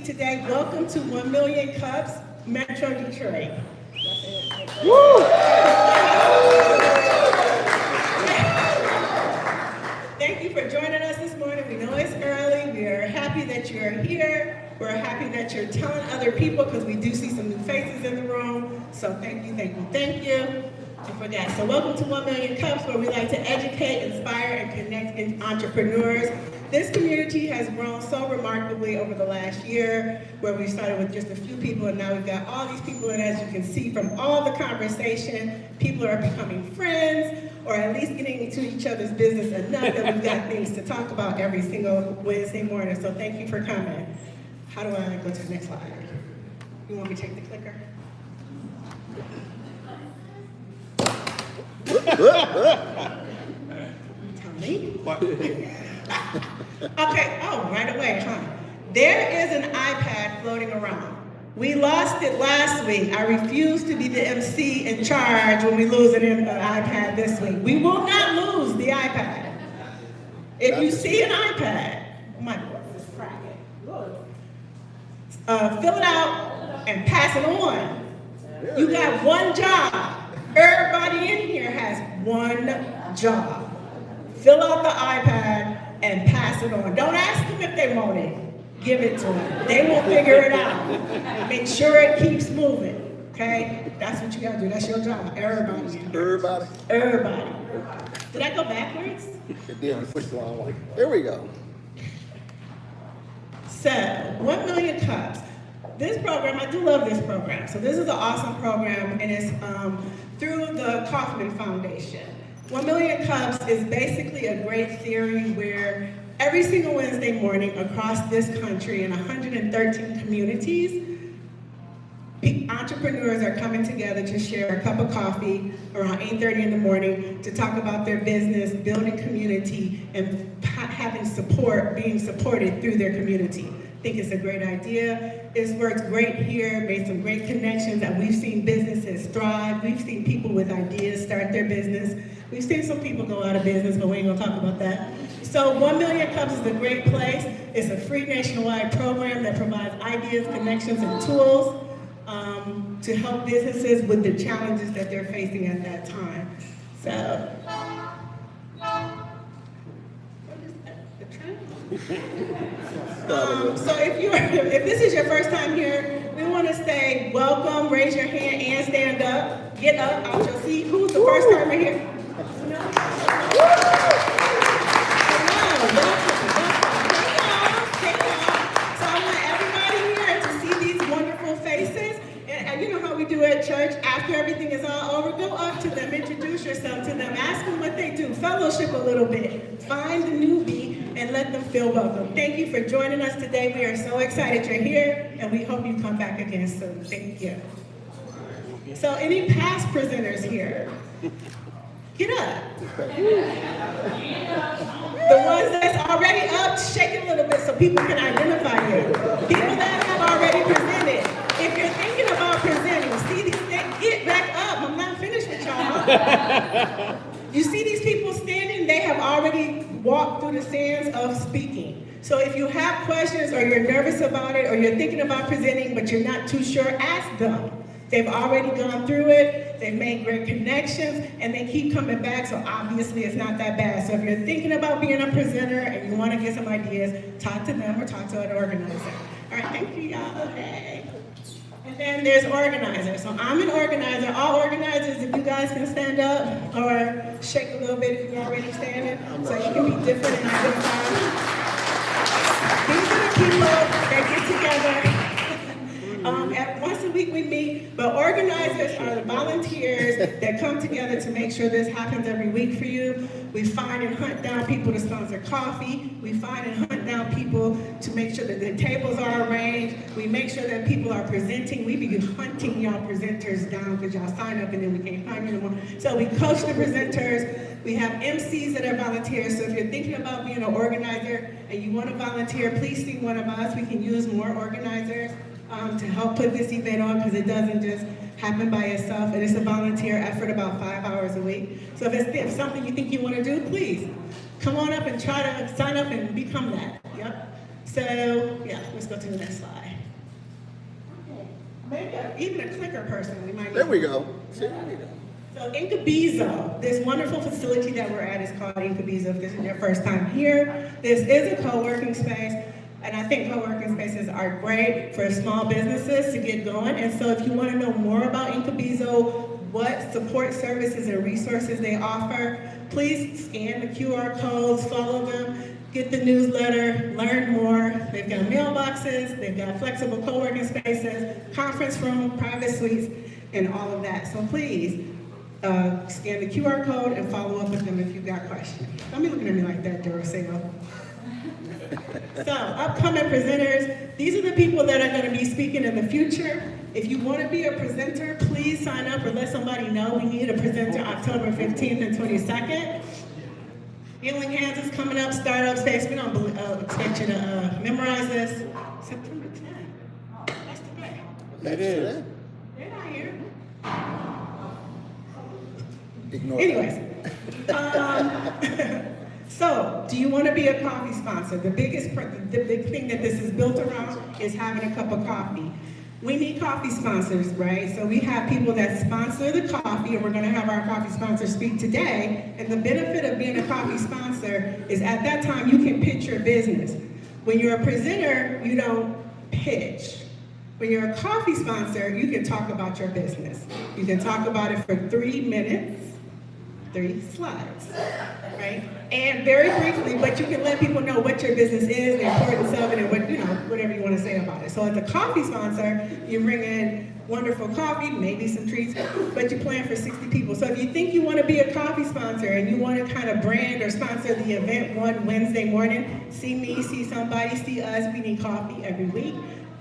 Today, welcome to 1 Million Cups, Metro Detroit. Woo! Thank you for joining us this morning. We know it's early. We are happy that you're here. We're happy that you're telling other people because we do see some new faces in the room. So thank you, thank you, thank you for that. So welcome to 1 Million Cups, where we like to educate, inspire, and connect entrepreneurs. This community has grown so remarkably over the last year, where we started with just a few people, and now we've got all these people, and as you can see from all the conversation, people are becoming friends, or at least getting into each other's business enough that we've got things to talk about every single Wednesday morning. So thank you for coming. How do I go to the next slide? You want me to take the clicker? Tell me. Okay, oh, right away, huh? There is an iPad floating around. We lost it last week. I refuse to be the MC in charge when we lose an iPad this week. We will not lose the iPad. If you see an iPad, my voice is cracking. Fill it out and pass it on. You got one job. Everybody in here has one job. Fill out the iPad and pass it on. Don't ask them if they want it. Give it to them. They will figure it out. Make sure it keeps moving, okay? That's what you gotta do. That's your job. Everybody's job. Everybody. Did I go backwards? It did. We pushed the wrong way. There we go. So, 1 Million Cups. This program, I do love this program. So this is an awesome program, and it's through the Kaufman Foundation. 1 Million Cups is basically a great theory where every single Wednesday morning across this country in 113 communities, entrepreneurs are coming together to share a cup of coffee around 8:30 in the morning to talk about their business, building community, and having support, being supported through their community. I think it's a great idea. It's worked great here, made some great connections, that we've seen businesses thrive. We've seen people with ideas start their business. We've seen some people go out of business, but we ain't gonna talk about that. So 1 Million Cups is a great place. It's a free nationwide program that provides ideas, connections, and tools to help businesses with the challenges that they're facing at that time. So, so if this is your first time here, we want to say welcome, raise your hand, and stand up. Get up out your seat. Who's the first timer here? So I want everybody here to see these wonderful faces. And you know how we do at church, after everything is all over, go up to them, introduce yourself to them, ask them what they do, fellowship a little bit, find the newbie, and let them feel welcome. Thank you for joining us today. We are so excited you're here, and we hope you come back again soon. Thank you. So any past presenters here? Get up. The ones that's already up, shake it a little bit so people can identify you. People that have already presented. If you're thinking about presenting, see these things, get back up. I'm not finished with y'all. You see these people standing, they have already walked through the sands of speaking. So if you have questions or you're nervous about it or you're thinking about presenting but you're not too sure, ask them. They've already gone through it, they've made great connections, and they keep coming back, so obviously it's not that bad. So if you're thinking about being a presenter and you want to get some ideas, talk to them or talk to an organizer. All right, thank you, y'all. Okay. And then there's organizers. So I'm an organizer. All organizers, if you guys can stand up or shake a little bit if you're already standing, so you can be different and identified. These are the people that get together. Once a week we meet, but organizers are the volunteers that come together to make sure this happens every week for you. We find and hunt down people to sponsor coffee. We find and hunt down people to make sure that the tables are arranged. We make sure that people are presenting. We be hunting y'all presenters down because y'all sign up and then we can't find you anymore. So we coach the presenters. We have MCs that are volunteers. So if you're thinking about being an organizer and you want to volunteer, please see one of us. We can use more organizers to help put this event on because it doesn't just happen by itself. And it's a volunteer effort about 5 hours a week. So if it's something you think you want to do, please come on up and try to sign up and become that. Yep. So yeah, let's go to the next slide. Maybe even a clicker person we might need. There we go. See, there we go. So Incubizo, this wonderful facility that we're at is called Incubizo. If this is your first time here, this is a co-working space. And I think co-working spaces are great for small businesses to get going. And so if you want to know more about Incubizo, what support services and resources they offer, please scan the QR codes, follow them, get the newsletter, learn more. They've got mailboxes, they've got flexible co-working spaces, conference room, private suites, and all of that. So please scan the QR code and follow up with them if you've got questions. Don't be looking at me like that, Duracell. So, upcoming presenters, these are the people that are going to be speaking in the future. If you want to be a presenter, please sign up or let somebody know. We need a presenter October 15th and 22nd. Healing Hands is coming up, Startup Space. We don't expect you to memorize this. September 10th. That's today. That is. They're not here. Ignore Anyways. So, do you want to be a coffee sponsor? The big thing that this is built around is having a cup of coffee. We need coffee sponsors, right? So we have people that sponsor the coffee, and we're going to have our coffee sponsor speak today. And the benefit of being a coffee sponsor is at that time you can pitch your business. When you're a presenter, you don't pitch. When you're a coffee sponsor, you can talk about your business. You can talk about it for 3 minutes, 3 slides, right? And very briefly, but you can let people know what your business is, the importance of it, and what, whatever you want to say about it. So as a coffee sponsor, you bring in wonderful coffee, maybe some treats, but you plan for 60 people. So if you think you want to be a coffee sponsor and you want to kind of brand or sponsor the event one Wednesday morning, see me, see somebody, see us. We need coffee every week.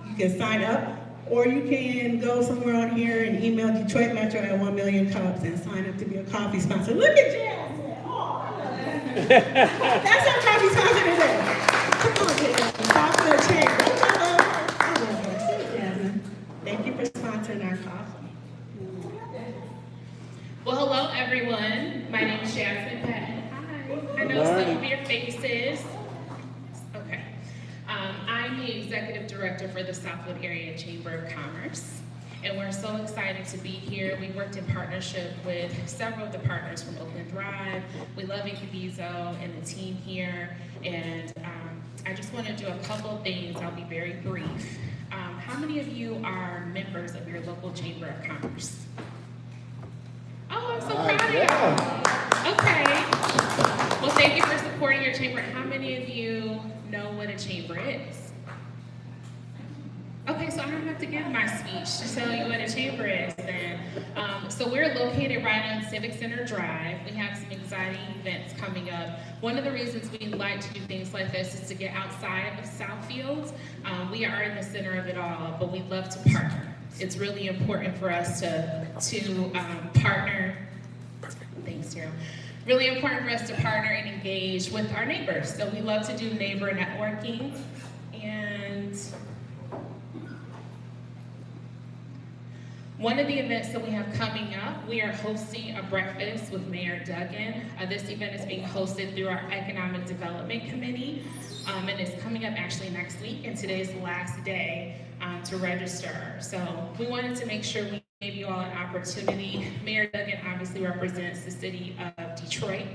You can sign up. Or you can go somewhere on here and email DetroitMetro at 1 Million Cups and sign up to be a coffee sponsor. Look at Jazz. Oh. That's our coffee sponsor today. Come on, Jazz. Coffee or chair. Thank you for sponsoring our coffee. Well, hello, everyone. My name is Jasmine Patton. Hi. I know some of your faces. Director for the Southwood Area Chamber of Commerce. And we're so excited to be here. We worked in partnership with several of the partners from Oakland Thrive. We love Incubizo and the team here. And I just want to do a couple things. I'll be very brief. How many of you are members of your local Chamber of Commerce? Oh, I'm so proud of you. Okay. Well, thank you for supporting your chamber. How many of you know what a chamber is? Okay, so I don't have to give my speech to tell you what a chamber is then. So we're located right on Civic Center Drive. We have some exciting events coming up. One of the reasons we like to do things like this is to get outside of Southfield. We are in the center of it all, but we love to partner. It's really important for us to partner. Thanks, Daryl. Really important for us to partner and engage with our neighbors. So we love to do neighbor networking. And one of the events that we have coming up, we are hosting a breakfast with Mayor Duggan. This event is being hosted through our Economic Development Committee, and it's coming up actually next week, and today's the last day to register. So we wanted to make sure we gave you all an opportunity. Mayor Duggan obviously represents the city of Detroit,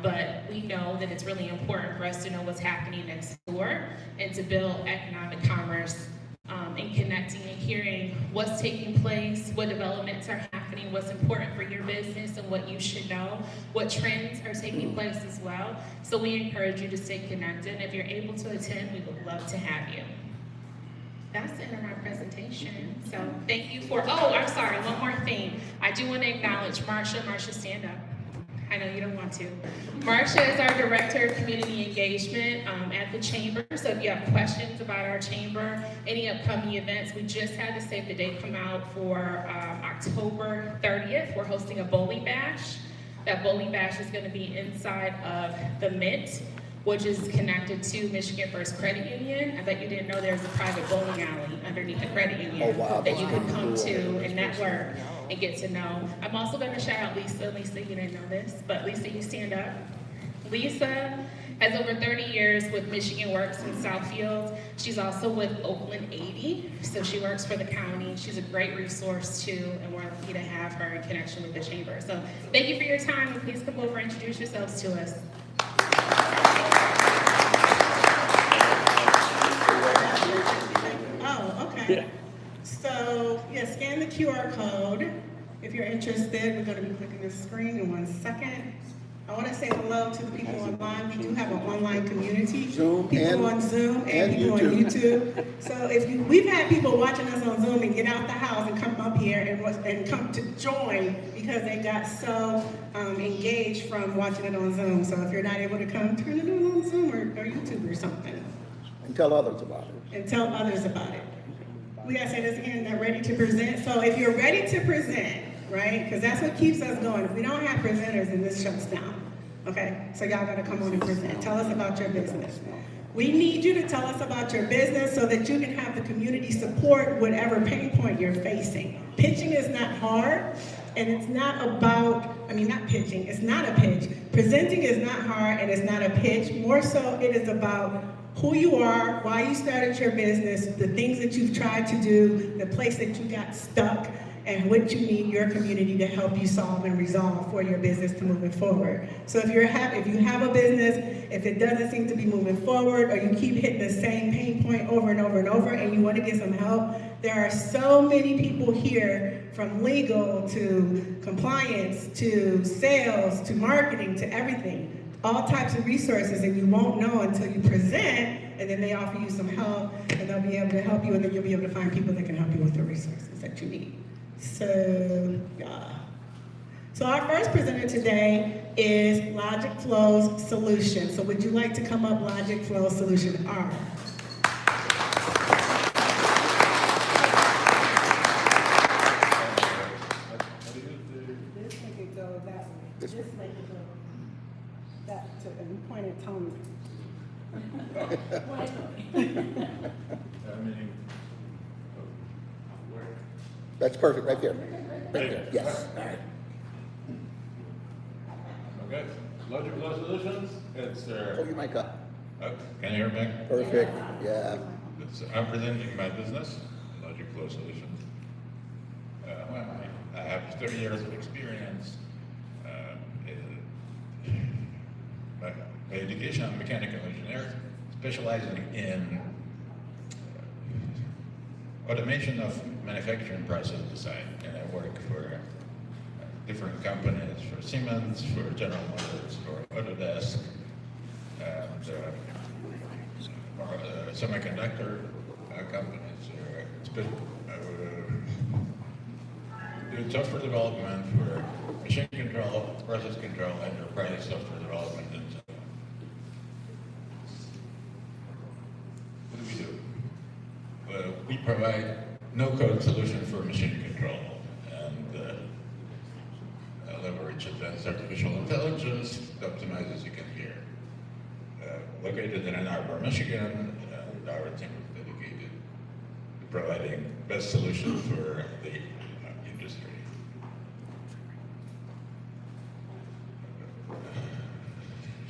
but we know that it's really important for us to know what's happening next door and to build economic commerce and connecting and hearing what's taking place, what developments are happening, what's important for your business and what you should know, what trends are taking place as well. So we encourage you to stay connected. And if you're able to attend, we would love to have you. That's the end of my presentation. So thank you for, oh, I'm sorry, one more thing. I do want to acknowledge Marsha. Marsha, stand up. I know you don't want to. Marsha is our Director of Community Engagement at the Chamber. So if you have questions about our Chamber, any upcoming events, we just had the save the date come out for October 30th. We're hosting a bowling bash. That bowling bash is going to be inside of the Mint, which is connected to Michigan First Credit Union. I bet you didn't know there's a private bowling alley underneath the credit union that you could come to and network and get to know. I'm also gonna shout out Lisa. Lisa, you didn't know this, but Lisa, you stand up. Lisa has over 30 years with Michigan Works in Southfield. She's also with Oakland 80, so she works for the county. She's a great resource too, and we're lucky to have her in connection with the chamber. So thank you for your time, and please come over and introduce yourselves to us. Oh, okay. Yeah. So, yeah, scan the QR code. If you're interested, we're going to be clicking the screen in 1 second. I want to say hello to the people online. We do have an online community. People on Zoom and people on YouTube. So we've had people watching us on Zoom and get out the house and come up here and come to join because they got so engaged from watching it on Zoom. So if you're not able to come, turn it on Zoom or YouTube or something. And tell others about it. And tell others about it. We gotta say this again, they're ready to present. So if you're ready to present, right? Because that's what keeps us going. If we don't have presenters, then this shuts down. Okay? So y'all gotta come on and present. Tell us about your business. We need you to tell us about your business so that you can have the community support whatever pain point you're facing. Pitching is not hard, and it's not about, not pitching, it's not a pitch. Presenting is not hard, and it's not a pitch. More so, it is about who you are, why you started your business, the things that you've tried to do, the place that you got stuck, and what you need your community to help you solve and resolve for your business to move it forward. So if you have a business, if it doesn't seem to be moving forward, or you keep hitting the same pain point over and over and over, and you want to get some help, there are so many people here, from legal to compliance to sales to marketing to everything. All types of resources, and you won't know until you present, and then they offer you some help, and they'll be able to help you, and then you'll be able to find people that can help you with the resources that you need. So, yeah. So our first presenter today is LogicFlow's solution. So would you like to come up, LogicFlow Solution R? This make it go that way. This make it go that to, and you pointed Tony. That's perfect, right there. Right there, yes. All right. Okay, LogicFlow Solutions, it's Hold your mic up. can you hear me? Perfect, yeah. I'm presenting my business, LogicFlow Solutions. Well, I have 30 years of experience by education. I'm a mechanical engineer, specializing in automation of manufacturing process design. And I work for different companies, for Siemens, for General Motors, for Autodesk, and semiconductor companies. Doing software development for machine control, process control, enterprise software development, and so on. What do we do? We provide no-code solution for machine control and leverage advanced artificial intelligence to optimize, as you can hear. Located in Ann Arbor, Michigan, and our team is dedicated to providing best solutions for the industry.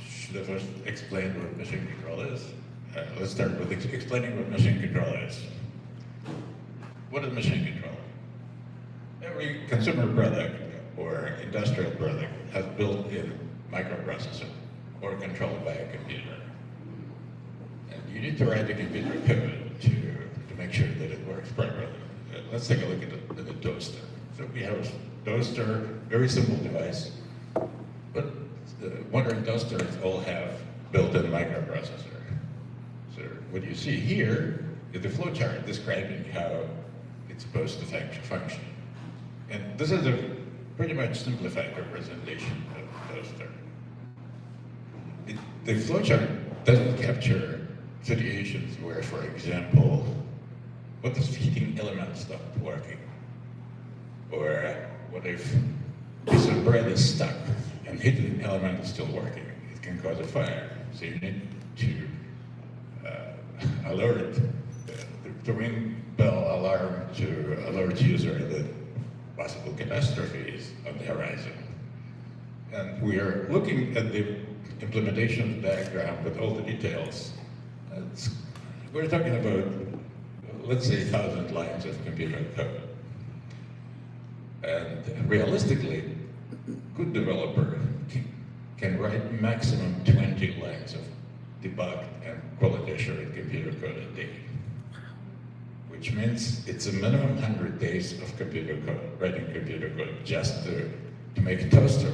Should I first explain what machine control is? Let's start with explaining what machine control is. What is machine control? Every consumer product or industrial product has built-in microprocessor or controlled by a computer. And you need to write the computer code to make sure that it works properly. Let's take a look at the toaster. So we have a toaster, very simple device, but the modern toasters all have built-in microprocessor. So what you see here is the flowchart describing how it's supposed to function. And this is a pretty much simplified representation of the toaster. The flowchart doesn't capture situations where, for example, what if heating element stopped working? Or what if a piece of bread is stuck and heating element is still working? It can cause a fire. So you need to alert the ring bell alarm to alert user that possible catastrophe is on the horizon. And we are looking at the implementation diagram with all the details. We're talking about, let's say, 1,000 lines of computer code. And realistically, good developer can write maximum 20 lines of debugged and quality assured computer code a day, which means it's a minimum 100 days of computer code, writing computer code, just to make a toaster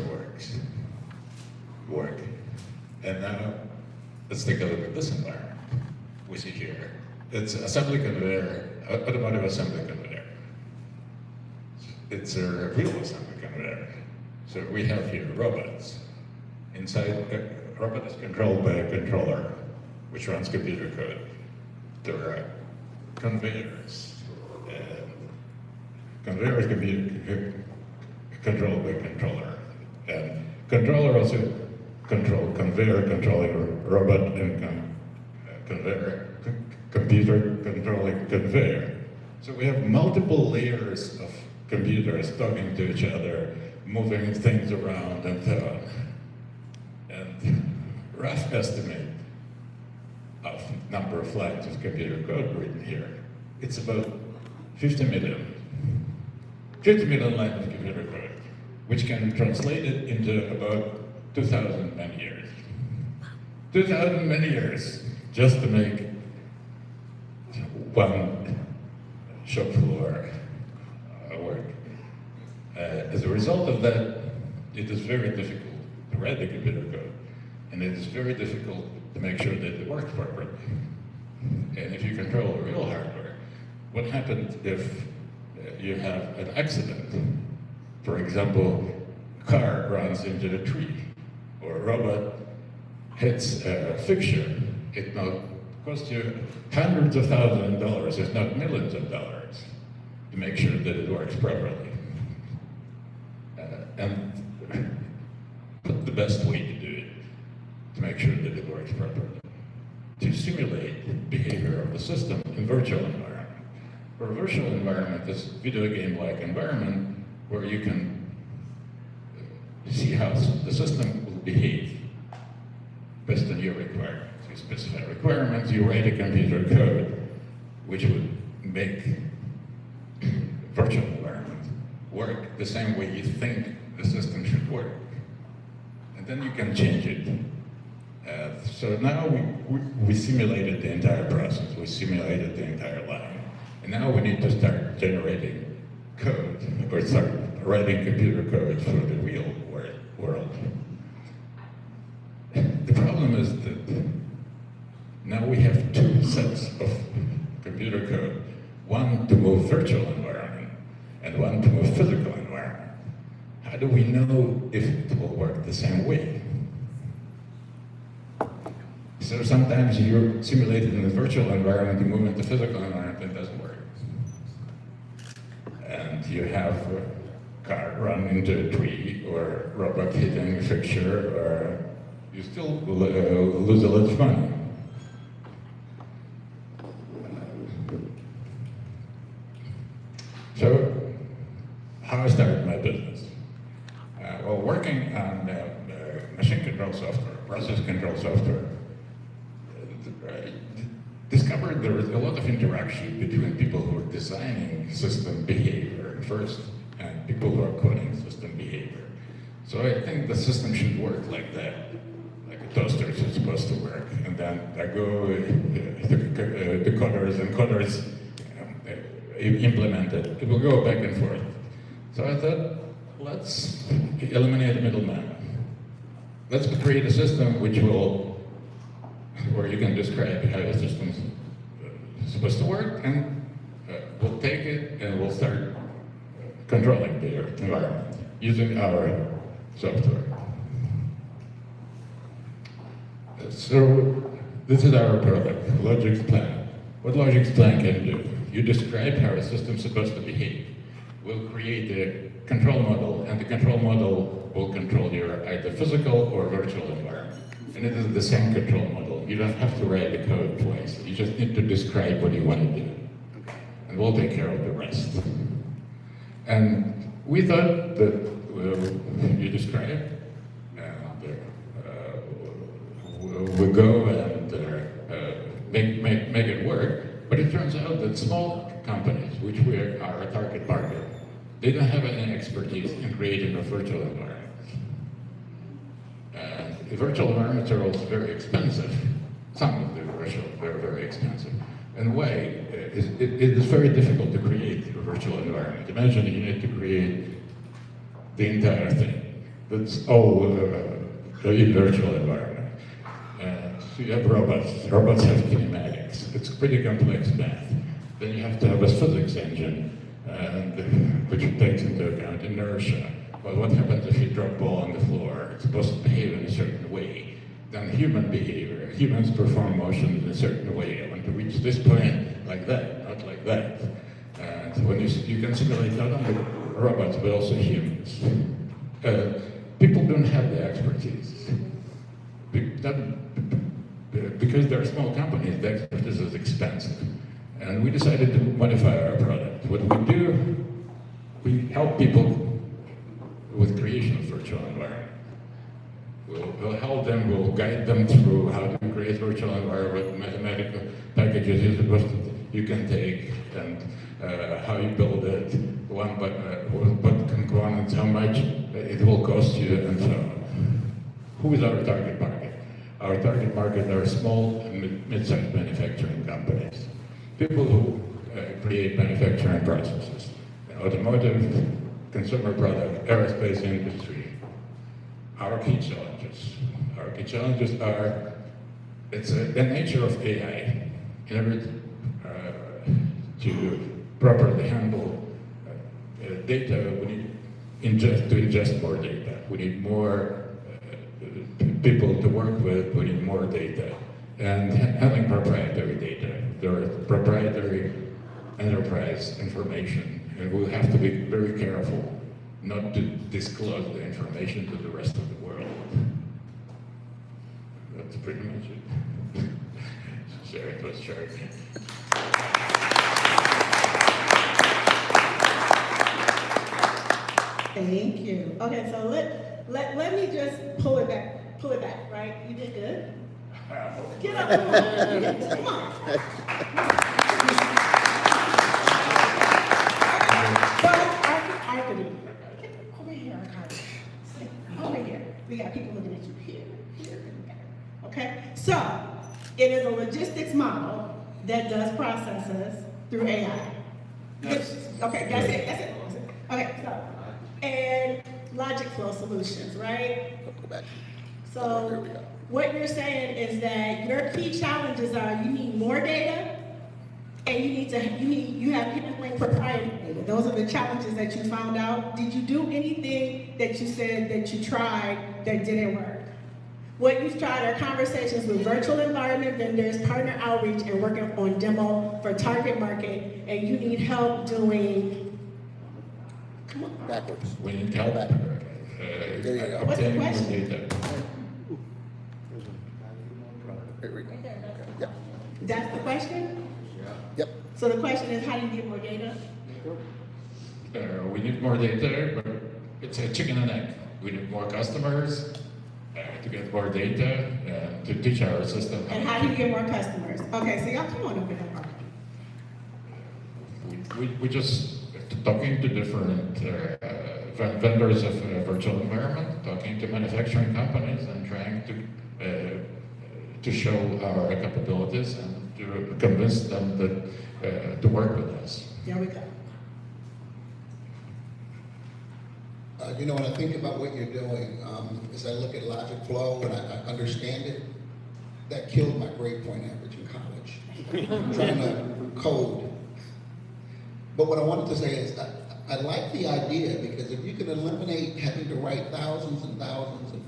work. And now, let's take a look at this environment we see here. It's assembly conveyor, automotive assembly conveyor. It's a real assembly conveyor. So we have here robots. Inside, a robot is controlled by a controller, which runs computer code. There are conveyors. Conveyors can be controlled by a controller. And controller also control conveyor controlling robot and conveyor, computer controlling conveyor. So we have multiple layers of computers talking to each other, moving things around and so on. And rough estimate of number of lines of computer code written here, it's about 50 million. 50 million lines of computer code, which can be translated into about 2,000 man-years. 2,000 man-years just to make one shop floor work. As a result of that, it is very difficult to write the computer code, and it is very difficult to make sure that it works properly. And if you control real hardware, what happens if you have an accident? For example, a car runs into a tree, or a robot hits a fixture. It now costs you hundreds of thousands of dollars, if not millions of dollars, to make sure that it works properly. And the best way to do it, to make sure that it works properly, to simulate behavior of the system in virtual environment. For a virtual environment, this video game-like environment where you can see how the system will behave based on your requirements. You specify requirements, you write a computer code, which would make virtual environment work the same way you think the system should work. And then you can change it. So now we simulated the entire process, we simulated the entire line. And now we need to start generating code, or start writing computer code for the real world. The problem is that now we have two sets of computer code, one to move virtual environment and one to move physical environment. How do we know if it will work the same way? So sometimes you're simulated in the virtual environment, you move into physical environment, it doesn't work. And you have a car run into a tree, or a robot hitting a fixture, or you still lose a lot of money. So, how I started my business? Well, working on machine control software, process control software, I discovered there was a lot of interaction between people who are designing system behavior first and people who are coding system behavior. So I think the system should work like that, like a toaster is supposed to work. And then I go to coders, and coders implement it. It will go back and forth. So I thought, let's eliminate the middleman. Let's create a system where you can describe how your system's supposed to work, and we'll take it and we'll start controlling the environment using our software. So this is our product, LogicFlow. What LogicFlow can do, you describe how a system's supposed to behave. We'll create a control model, and the control model will control your either physical or virtual environment. And it is the same control model. You don't have to write the code twice. You just need to describe what you want to do. And we'll take care of the rest. And we thought that you describe, and we'll go and make it work. But it turns out that small companies, which are our target market, they don't have any expertise in creating a virtual environment. The virtual environments are also very expensive. Some of the virtual are very expensive. And why? It is very difficult to create a virtual environment. Imagine you need to create the entire thing. That's all a virtual environment. So you have robots. Robots have kinematics. It's pretty complex math. Then you have to have a physics engine, which takes into account inertia. Well, what happens if you drop a ball on the floor? It's supposed to behave in a certain way. Then human behavior. Humans perform motions in a certain way. I want to reach this point like that, not like that. And when you can simulate not only robots, but also humans. People don't have the expertise. Because they're small companies, the expertise is expensive. And we decided to modify our product. What we do, we help people with creation of virtual environment. We'll help them, we'll guide them through how to create virtual environment, mathematical packages you can take, and how you build it, what components, how much it will cost you, and so on. Who is our target market? Our target market are small and mid-sized manufacturing companies. People who create manufacturing processes, automotive, consumer product, aerospace industry. Our key challenges. Our key challenges are, it's the nature of AI. In order to properly handle data, we need to ingest more data. We need more people to work with, we need more data. And having proprietary data. There are proprietary enterprise information, and we'll have to be very careful not to disclose the information to the rest of the world. That's pretty much it. Sorry, it was short. Thank you. Okay, so let me just pull it back, right? You did good. Get up, come on. that does processes through AI. Yes. Okay, that's it. Okay, so, and LogicFlow solutions, right? Go back. There So we go. what you're saying is that your key challenges are you need more data and you have handling proprietary data. Those are the challenges that you found out. Did you do anything that you said that you tried that didn't work? What you've tried are conversations with virtual environment vendors, partner outreach, and working on demo for target market, and you need help doing, come on, Backwards. We need help There you go. What's the obtaining more question? data. There we go. Yep, that's the question? yep. So the question is, how do you get more data? We need more data, but it's a chicken and egg. We need more customers to get more data and to teach our system. And how do you get more customers? Okay, so y'all come on over here. We just talking to different vendors of virtual environment, talking to manufacturing companies, and trying to show our capabilities and to convince them that to work with us. There we go. You know, when I think about what you're doing, as I look at LogicFlow and I understand it, that killed my grade point average in college, trying to code. But what I wanted to say is, I like the idea, because if you can eliminate having to write thousands and thousands of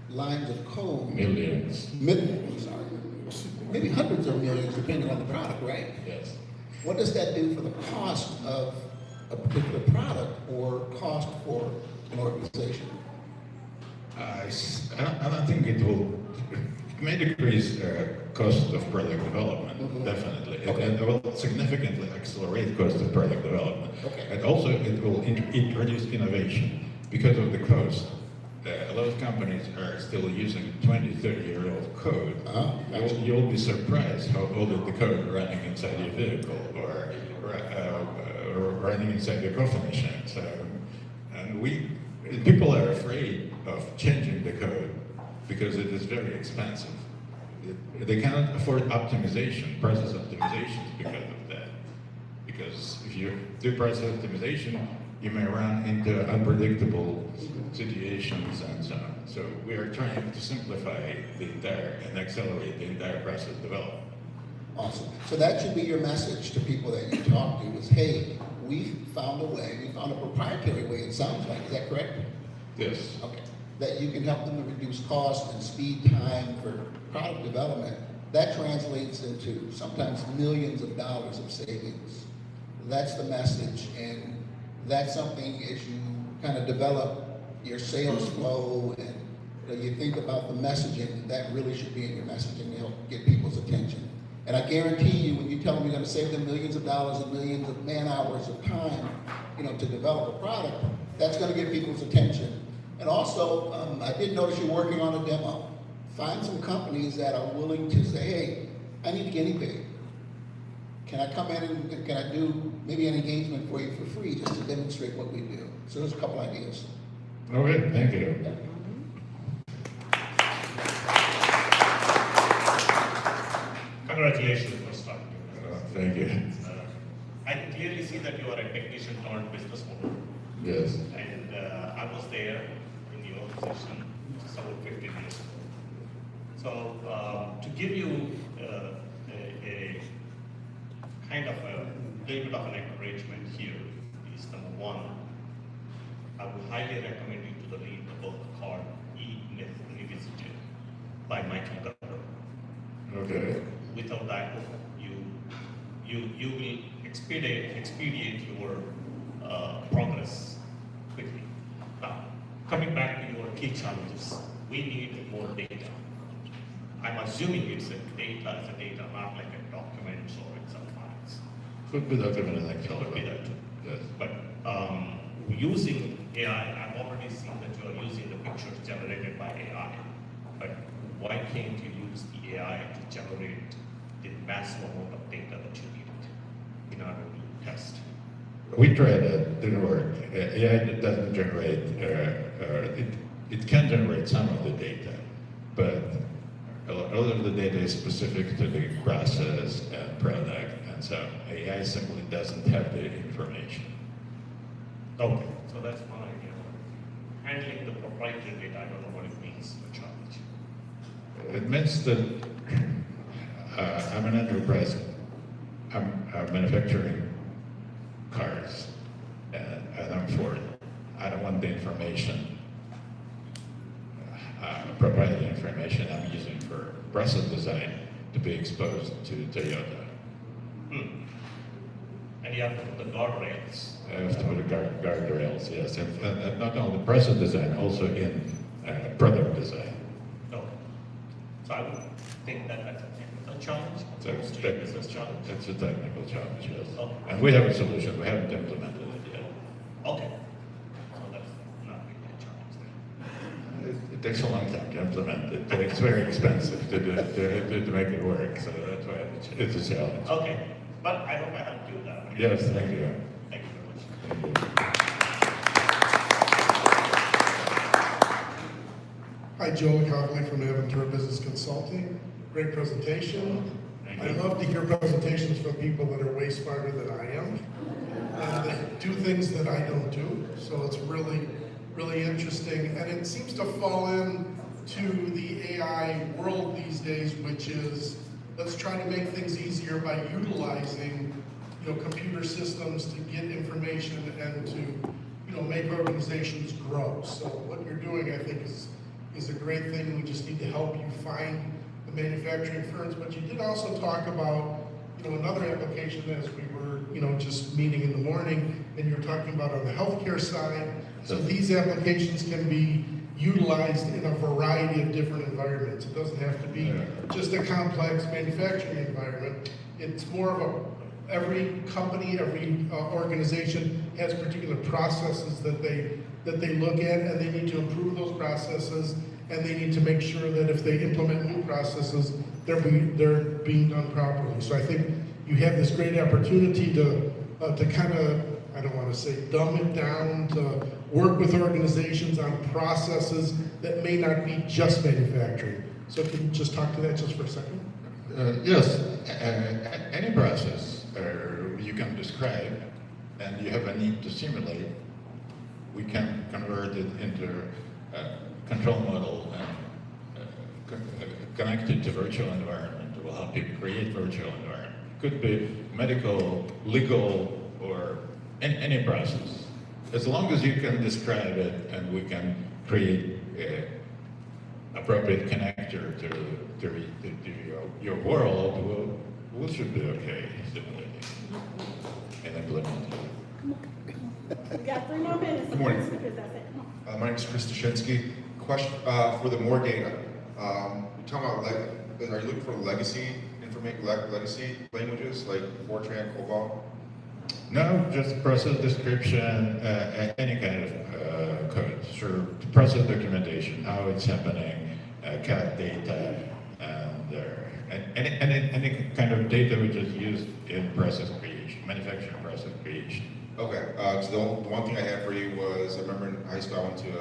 lines of code, Millions. maybe hundreds of millions, depending on the product, right? Yes. What does that do for the cost of a particular product or cost for an organization? I don't think it will. It may decrease cost of product development, definitely. Okay. It will significantly accelerate cost of product development. Okay. And also it will introduce innovation because of the cost. A lot of companies are still using 20, 30-year-old code. Gotcha. You'll be surprised how old is the code running inside your vehicle or running inside your coffee machine. So, and people are afraid of changing the code because it is very expensive. They cannot afford optimization, process optimizations because of that. Because if you do process optimization, you may run into unpredictable situations and so on. So we are trying to simplify the entire and accelerate the entire process development. Awesome. So that should be your message to people that you talk to is, hey, we found a way, we found a proprietary way, it sounds like, is that correct? Yes. Okay. That you can help them to reduce cost and speed time for product development. That translates into sometimes millions of dollars of savings. That's the message, and that's something as you kind of develop your sales flow and you think about the messaging, that really should be in your messaging to help get people's attention. And I guarantee you, when you tell them you're going to save them millions of dollars and millions of man hours of time, to develop a product, that's going to get people's attention. And also, I did notice you're working on a demo. Find some companies that are willing to say, hey, I need a guinea pig. Can I come in and can I do maybe an engagement for you for free just to demonstrate what we do? So there's a couple ideas. Okay, thank you. Congratulations for starting. Thank you. I clearly see that you are a technician turned business model. Yes. And I was there in your position about 15 years ago. So to give you a kind of a little bit of an encouragement here is number one, I would highly recommend you to read the book called E-Myth Revisited by Michael Gerber. Okay. Without that book, you will expedite your progress quickly. Now, coming back to your key challenges, we need more data. I'm assuming it's a data, not like a documents or Excel files. Could be document in Excel. Could be that too. Yes. But using AI, I've already seen that you are using the pictures generated by AI. But why can't you use the AI to generate the massive amount of data that you need in order to test? We tried it, didn't work. AI doesn't generate, it can generate some of the data, but A lot of the data is specific to the process and product, and so AI simply doesn't have the information. Okay, so that's my, handling the proprietary data, I don't know what it means, the challenge. It means that I'm an enterprise. I'm manufacturing cars, and I'm Ford. I don't want the information, proprietary information I'm using for process design to be exposed to Toyota. And you have to put the guardrails. I have to put the guardrails, yes, and not only process design, also in product design. No. So I would think that that's a technical challenge. So it's Mostly a business challenge. It's a technical challenge, yes. Okay. And we have a solution. We haven't implemented it yet. Okay. So that's not really a challenge then. It takes a long time to implement it. It's very expensive to make it work, so that's why it's a challenge. Okay, but I hope I helped you with that. Yes, thank you. Thank you very much. Hi, Joe Conley from Aventura Business Consulting. Great presentation. Thank I you. love to hear presentations from people that are way smarter than I am, and that do things that I don't do. So it's really, really interesting, and it seems to fall in to the AI world these days, which is let's try to make things easier by utilizing, computer systems to get information and to, make organizations grow. So what you're doing, I think, is a great thing. We just need to help you find the manufacturing firms. But you did also talk about, another application as we were, just meeting in the morning, and you're talking about on the healthcare side. So these applications can be utilized in a variety of different environments. It doesn't have to be just a complex manufacturing environment. It's more of every company, every organization has particular processes that they look at, and they need to improve those processes, and they need to make sure that if they implement new processes, they're being done properly. So I think you have this great opportunity to kind of, I don't want to say dumb it down, to work with organizations on processes that may not be just manufacturing. So can you just talk to that just for a second? Yes, any process you can describe and you have a need to simulate, we can convert it into a control model and connect it to virtual environment. It will help you create virtual environment. Could be medical, legal, or any process. As long as you can describe it and we can create appropriate connector to your world, we should be okay simulating and implementing. We got 3 more minutes. Good morning. Because that's it. Come on. My name is Chris Dashinsky. Question for the more data. You're talking about, are you looking for legacy languages like Fortran, COBOL? No, just process description, any kind of code. Sure, process documentation, how it's happening, CAD data, and any kind of data which is used in process creation, manufacturing process creation. Okay, so the one thing I had for you was, I remember in high school I went to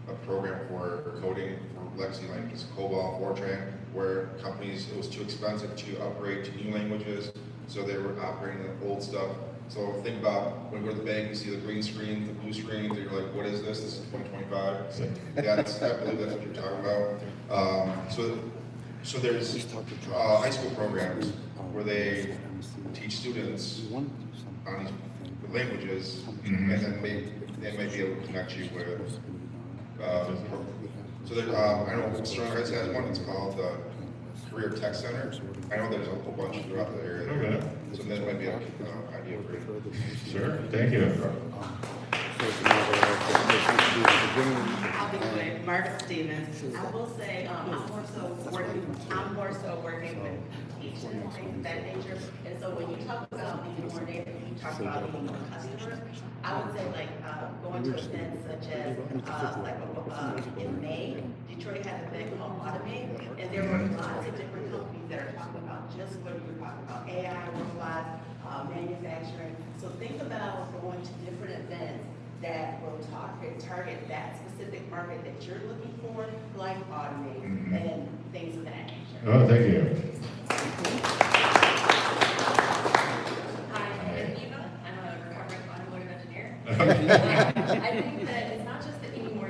a program for coding for legacy languages, COBOL, Fortran, where companies, it was too expensive to upgrade to new languages, so they were operating the old stuff. So think about when you go to the bank, you see the green screen, the blue screen, and you're like, what is this? This is 2025. Yeah, I believe that's what you're talking about. So there's high school programs where they teach students on these languages, and then they may be able to connect you with. So there, I know Sterling Heights has one. It's called the Career Tech Center. I know there's a whole bunch throughout the area. Okay. So that might be an idea for you. Sure, thank you. I'll be quick. Margaret Stevens. I will say, I'm more so working with teaching and things of that nature. And so when you talk about being more native, you talk about being more customers. I would say going to events such as in May, Detroit had an event called Automate, and there were lots of different companies that are talking about just what you were talking about, AI, robots, manufacturing. So think about going to different events that will target that specific market that you're looking for, like Automate, and things of that nature. Oh, thank you. Hi, I'm Eva. I'm a recovering automotive engineer. I think that it's not just that you need more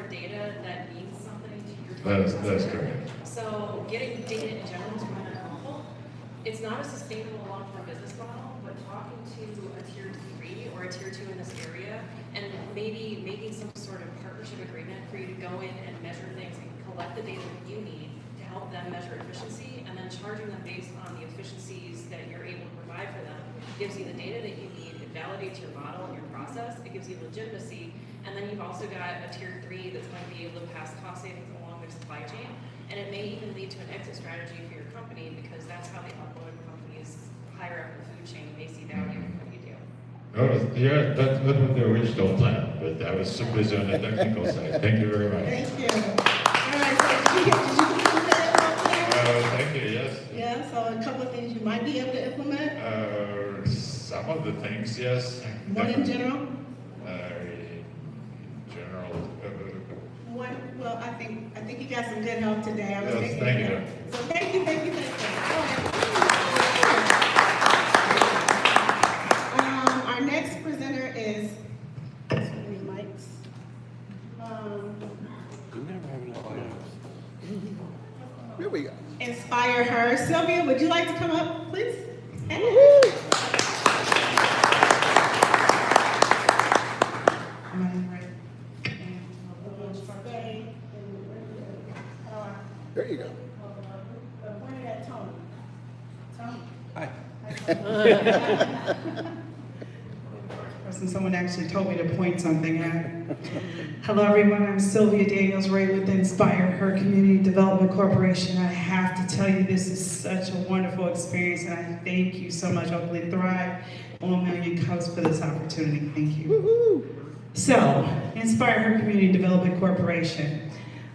data that means something to your That's correct. So getting data in general is really helpful. It's not a sustainable long-term business model, but talking to a tier 3 or a tier 2 in this area and maybe making some sort of partnership agreement for you to go in and measure things and collect the data that you need to help them measure efficiency, and then charging them based on the efficiencies that you're able to provide for them gives you the data that you need, it validates your model and your process, it gives you legitimacy, and then you've also got a tier 3 that's going to be able to pass cost savings along their supply chain, and it may even lead to an exit strategy for your company, because that's how the automotive companies higher up the food chain, they see value in what you do. Oh, yeah, that was the original plan, but that was simply on the technical side. Thank you very much. Thank you. All right, so did you complete that up there? Thank you, yes. Yeah, so a couple of things you might be able to implement. Some of the things, yes. One in general. In general. One, well, I think you got some good help today. I was Yes, thinking. thank you. So thank you. Our next presenter is, so many mics. Here we go. InspireHER. Sylvia, would you like to come up, please? Hey. There you go. Point it at Tony. Tony. Hi. Someone actually told me to point something at. Hello everyone, I'm Sylvia Daniels Ray with InspireHER Community Development Corporation. I have to tell you, this is such a wonderful experience, and I thank you so much, Oakland Thrive, 1 Million Cups, for this opportunity. Thank you. Woo-hoo. So, InspireHER Community Development Corporation.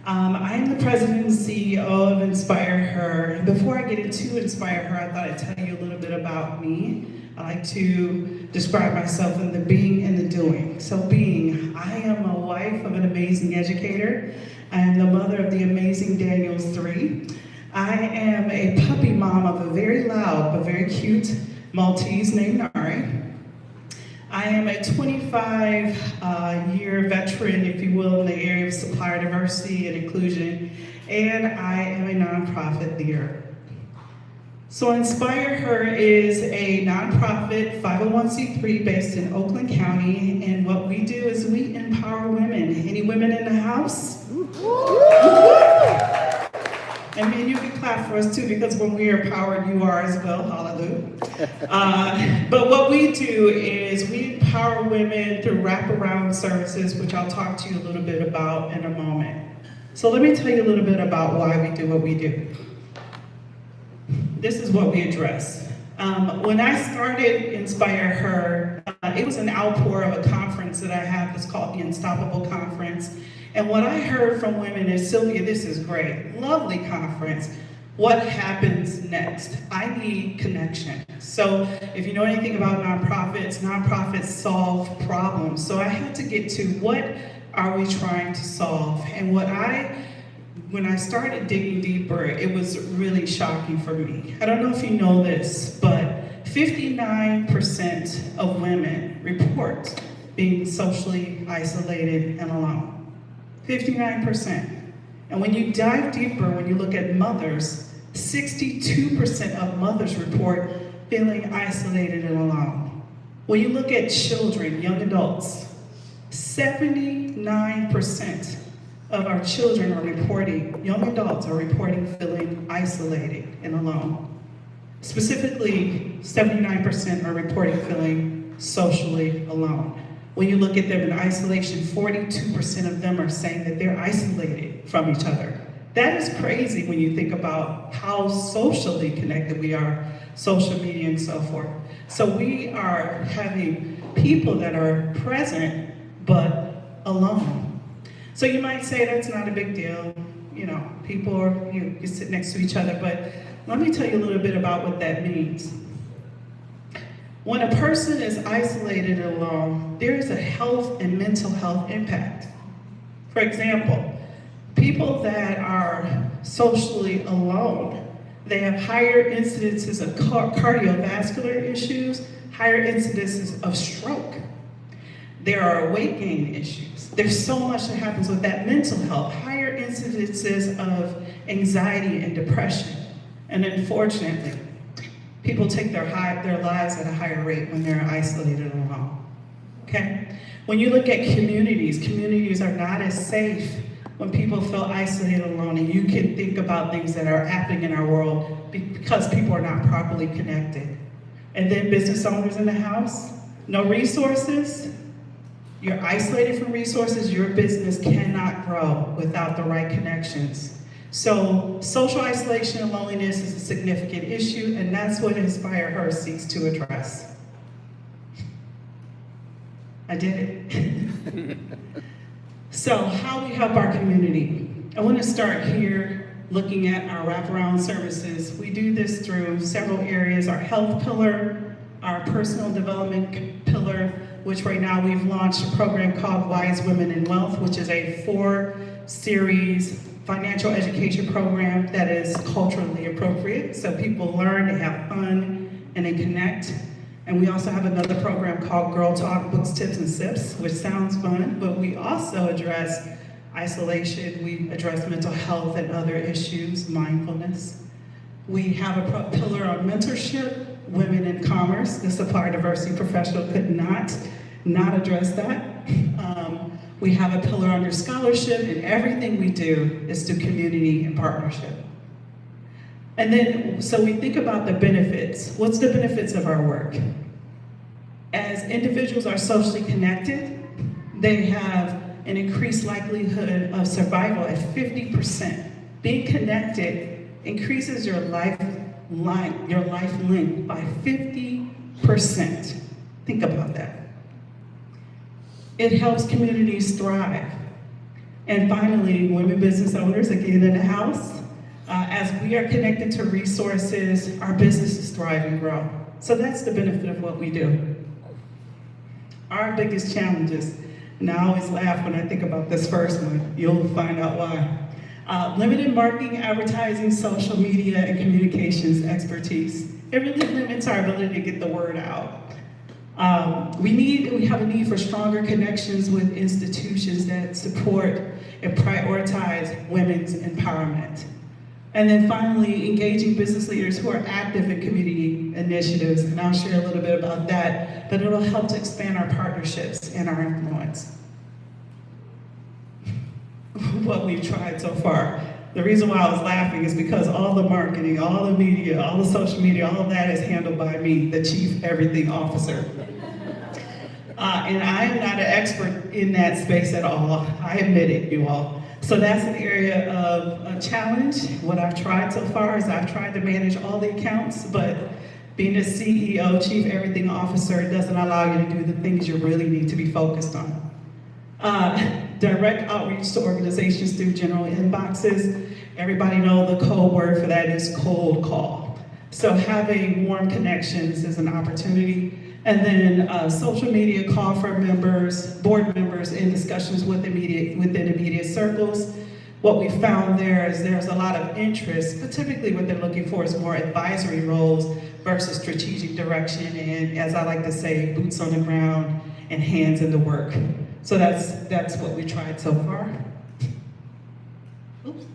I am the president and CEO of InspireHER. And before I get into InspireHER, I thought I'd tell you a little bit about me. I like to describe myself in the being and the doing. So being, I am a wife of an amazing educator. I am the mother of the amazing Daniels 3. I am a puppy mom of a very loud but very cute Maltese named Nari. I am a 25-year veteran, if you will, in the area of supplier diversity and inclusion, and I am a nonprofit leader. So InspireHER is a nonprofit 501c3 based in Oakland County, and what we do is we empower women. Any women in the house? And men, you can clap for us too, because when we are empowered, you are as well, hallelujah. But what we do is we empower women through wraparound services, which I'll talk to you a little bit about in a moment. So let me tell you a little bit about why we do what we do. This is what we address. When I started InspireHER, it was an outpour of a conference that I have that's called the Unstoppable Conference. And what I heard from women is, Sylvia, this is great, lovely conference. What happens next? I need connection. So if you know anything about nonprofits solve problems. So I had to get to what are we trying to solve? And when I started digging deeper, it was really shocking for me. I don't know if you know this, but 59% of women report being socially isolated and alone. 59%. And when you dive deeper, when you look at mothers, 62% of mothers report feeling isolated and alone. When you look at children, young adults, 79% of our children are reporting, young adults are reporting feeling isolated and alone. Specifically, 79% are reporting feeling socially alone. When you look at them in isolation, 42% of them are saying that they're isolated from each other. That is crazy when you think about how socially connected we are, social media and so forth. So we are having people that are present, but alone. So you might say that's not a big deal. You know, people are, you sit next to each other, but let me tell you a little bit about what that means. When a person is isolated and alone, there is a health and mental health impact. For example, people that are socially alone. They have higher incidences of cardiovascular issues, higher incidences of stroke. There are weight gain issues. There's so much that happens with that. Mental health, higher incidences of anxiety and depression. And unfortunately, people take their lives at a higher rate when they're isolated and alone. Okay? When you look at communities are not as safe when people feel isolated and alone, and you can think about things that are happening in our world because people are not properly connected. And then business owners in the house, no resources. You're isolated from resources. Your business cannot grow without the right connections. So social isolation and loneliness is a significant issue, and that's what InspireHER seeks to address. I did it. So how we help our community. I want to start here looking at our wraparound services. We do this through several areas: our health pillar, our personal development pillar, which right now we've launched a program called Wise Women in Wealth, which is a 4-series financial education program that is culturally appropriate. So people learn, they have fun, and they connect. And we also have another program called Girl Talk, Books, Tips, and Sips, which sounds fun, but we also address isolation, we address mental health and other issues, mindfulness. We have a pillar on mentorship, women in commerce. The supplier diversity professional could not address that. We have a pillar under scholarship, and everything we do is through community and partnership. And then, so we think about the benefits. What's the benefits of our work? As individuals are socially connected, they have an increased likelihood of survival at 50%. Being connected increases your life length by 50%. Think about that. It helps communities thrive. And finally, women business owners, again in the house, as we are connected to resources, our businesses thrive and grow. So that's the benefit of what we do. Our biggest challenges, and I always laugh when I think about this first one, you'll find out why. Limited marketing, advertising, social media, and communications expertise. It really limits our ability to get the word out. We have a need for stronger connections with institutions that support and prioritize women's empowerment. And then finally, engaging business leaders who are active in community initiatives, and I'll share a little bit about that, but it'll help to expand our partnerships and our influence. What we've tried so far. The reason why I was laughing is because all the marketing, all the media, all the social media, all of that is handled by me, the Chief Everything Officer. And I am not an expert in that space at all. I admit it, you all. So that's an area of a challenge. What I've tried so far is I've tried to manage all the accounts, but being a CEO, Chief Everything Officer, doesn't allow you to do the things you really need to be focused on. Direct outreach to organizations through general inboxes. Everybody know the code word for that is cold call. So having warm connections is an opportunity. And then social media call for members, board members in discussions within immediate circles. What we found there is there's a lot of interest, but typically what they're looking for is more advisory roles versus strategic direction, and as I like to say, boots on the ground and hands in the work. So that's what we tried so far. Oops,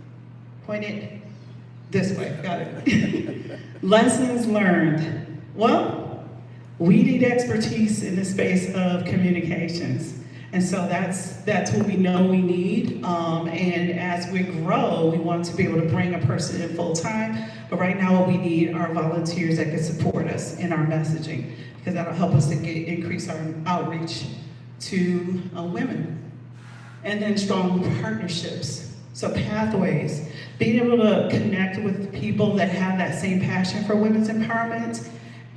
point it this way, got it. Lessons learned. Well, we need expertise in the space of communications. And so that's what we know we need. And as we grow, we want to be able to bring a person in full time. But right now what we need are volunteers that can support us in our messaging, because that'll help us to increase our outreach to women. And then strong partnerships. So pathways, being able to connect with people that have that same passion for women's empowerment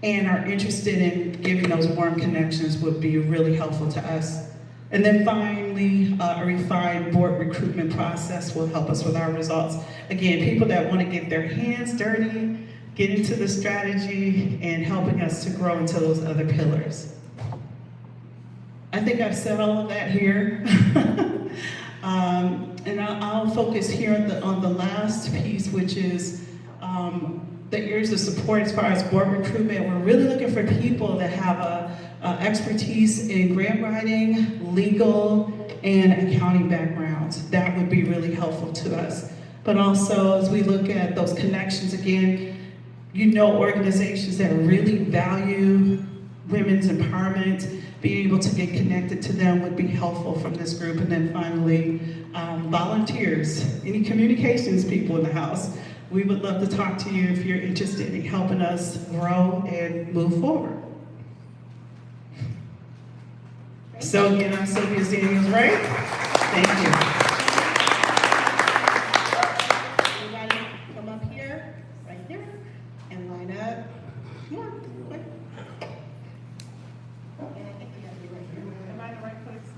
and are interested in giving those warm connections would be really helpful to us. And then finally, a refined board recruitment process will help us with our results. Again, people that want to get their hands dirty, get into the strategy, and helping us to grow into those other pillars. I think I've said all of that here. And I'll focus here on the last piece, which is the areas of support as far as board recruitment. We're really looking for people that have expertise in grant writing, legal, and accounting backgrounds. That would be really helpful to us. But also, as we look at those connections again, organizations that really value women's empowerment, being able to get connected to them would be helpful from this group. And then finally, volunteers, any communications people in the house, we would love to talk to you if you're interested in helping us grow and move forward. So again, I'm Sylvia Daniels, right? Thank you. Everybody come up here, right here, and line up. Come on, quick. And I think we gotta be right here. Am I in the right place?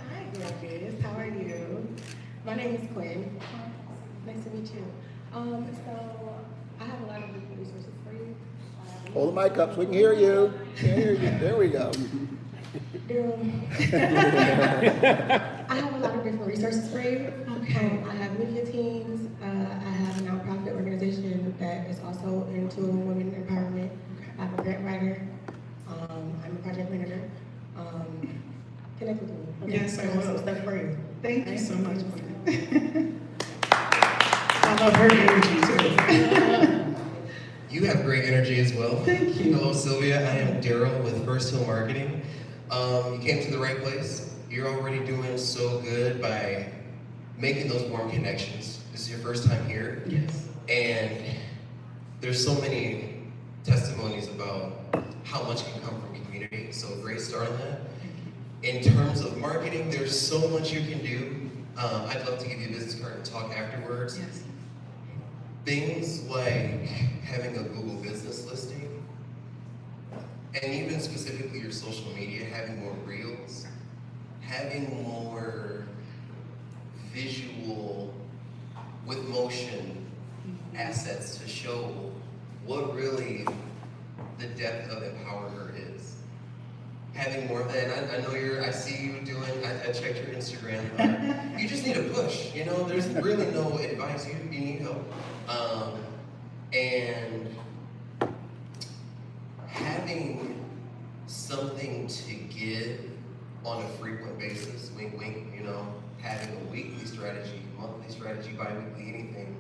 Hi, gorgeous. How are you? My name is Quinn. Nice to meet you. So I have a lot of different resources for you. Hold the mic up so we can hear you. Can't hear you. There we go. I have a lot of different resources for you. Okay. I have media teams. I have a nonprofit organization that is also into women empowerment. I have a grant writer. I'm a project manager. Connect with me. Okay? Yes, I have will. some stuff for you. Thank you so much. I love her energy too. You have great energy as well. Thank you. Hello, Sylvia. I am Daryl with First Hill Marketing. You came to the right place. You're already doing so good by making those warm connections. This is your first time here. Yes. And there's so many testimonies about how much can come from community. So great start on that. In terms of marketing, there's so much you can do. I'd love to give you a business card and talk afterwards. Yes. Things like having a Google business listing, and even specifically your social media, having more reels, having more visual with motion assets to show what really the depth of InspireHER is. Having more of that, and I know I see you doing, I checked your Instagram, you just need a push, there's really no advice, you need help. And having something to give on a frequent basis, wink, wink, having a weekly strategy, monthly strategy, bi-weekly, anything,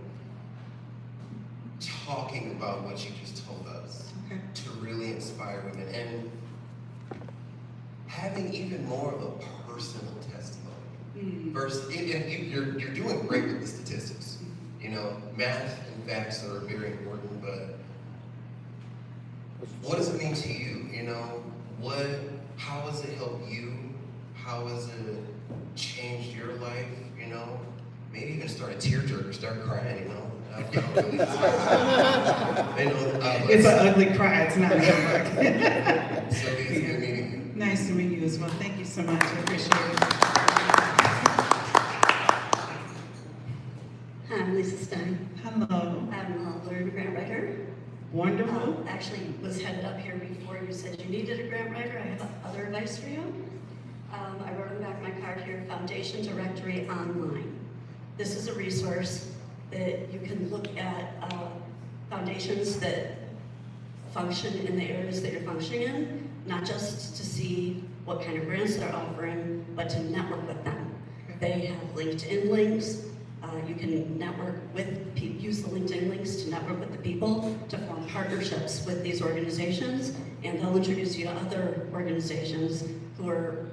talking about what you just told us to really inspire women, and having even more of a personal testimony. Versus, you're doing great with the statistics. Math and facts are very important, but what does it mean to you? How has it helped you? How has it changed your life? Maybe even start a tearjerker, start crying, It's an ugly cry, it's not a joke. So it's good meeting you. Nice to meet you as well. Thank you so much. I appreciate it. Hi, I'm Lisa Stein. Hello. I'm a lawyer and grant writer. Wonderful. Actually was headed up here before you said you needed a grant writer. I have other advice for you. I wrote on the back of my card here, Foundation Directory Online. This is a resource that you can look at foundations that function in the areas that you're functioning in, not just to see what kind of grants they're offering, but to network with them. They have LinkedIn links. You can network with people, use the LinkedIn links to network with the people, to form partnerships with these organizations, and they'll introduce you to other organizations who are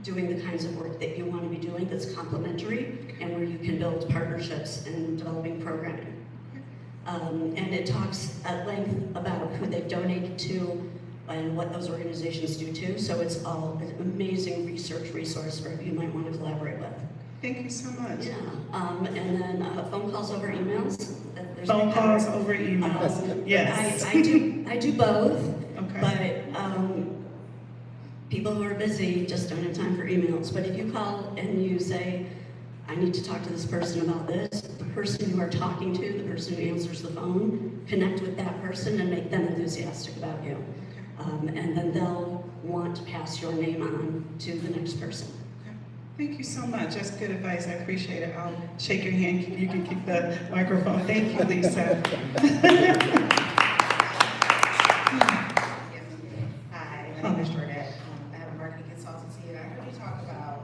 doing the kinds of work that you want to be doing that's complementary, and where you can build partnerships and developing programming. And it talks at length about who they've donated to and what those organizations do too. So it's all an amazing research resource for if you might want to collaborate with. Thank you so much. Yeah, and then phone calls over emails. Phone calls over emails. Yes. I do both. Okay. But people who are busy just don't have time for emails. But if you call and you say, I need to talk to this person about this, the person you are talking to, the person who answers the phone, connect with that person and make them enthusiastic about you. And then they'll want to pass your name on to the next person. Thank you so much. That's good advice. I appreciate it. I'll shake your hand. You can keep the microphone. Thank you, Lisa. Hi, my name is Jordan. I have a marketing consultancy, and I heard you talk about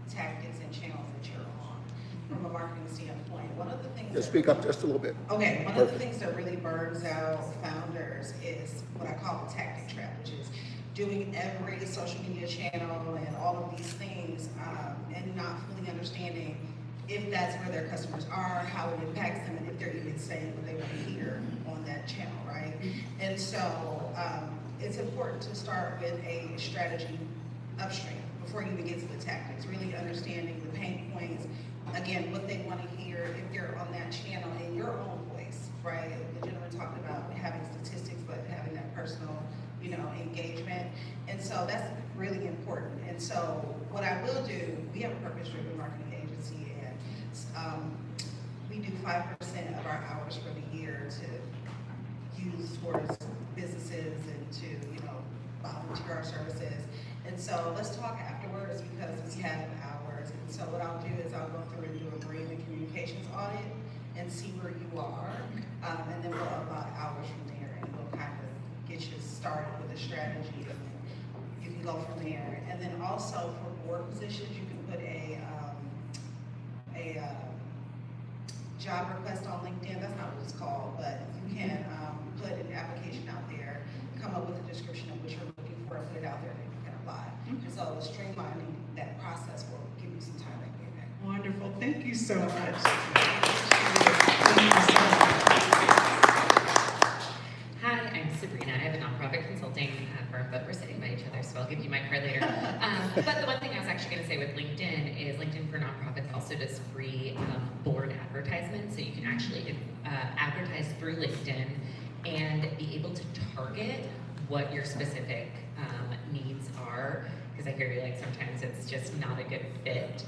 tactics and channels that you're on from a marketing standpoint. One of the things Just speak up just a little bit. Okay, one of the things that really burns out founders is what I call the tactic trap, which is doing every social media channel and all of these things and not fully understanding if that's where their customers are, how it impacts them, and if they're even saying what they want to hear on that channel, right? And so it's important to start with a strategy upstream before you even get to the tactics, really understanding the pain points, again, what they want to hear if they're on that channel in your own voice, right? The gentleman talked about having statistics, but having that personal, engagement. And so that's really important. And so what I will do, we have a purpose-driven marketing agency, and we do 5% of our hours for the year to use towards businesses and to, volunteer our services. And so let's talk afterwards because we have hours. And so what I'll do is I'll go through and do a brand and communications audit and see where you are. And then we'll allot hours from there, and we'll kind of get you started with a strategy, and then you can go from there. And then also for board positions, you can put a job request on LinkedIn. That's not what it's called, but you can put an application out there, come up with a description of what you're looking for, and put it out there that you can apply. And so streamlining that process will give you some time to get back. Wonderful. Thank you so much. Hi, I'm Sabrina. I have a nonprofit consulting firm, but we're sitting by each other, so I'll give you my card later. But the one thing I was actually going to say with LinkedIn is LinkedIn for Nonprofits also does free board advertisements, so you can actually advertise through LinkedIn and be able to target what your specific needs are. Because I hear you, like, sometimes it's just not a good fit.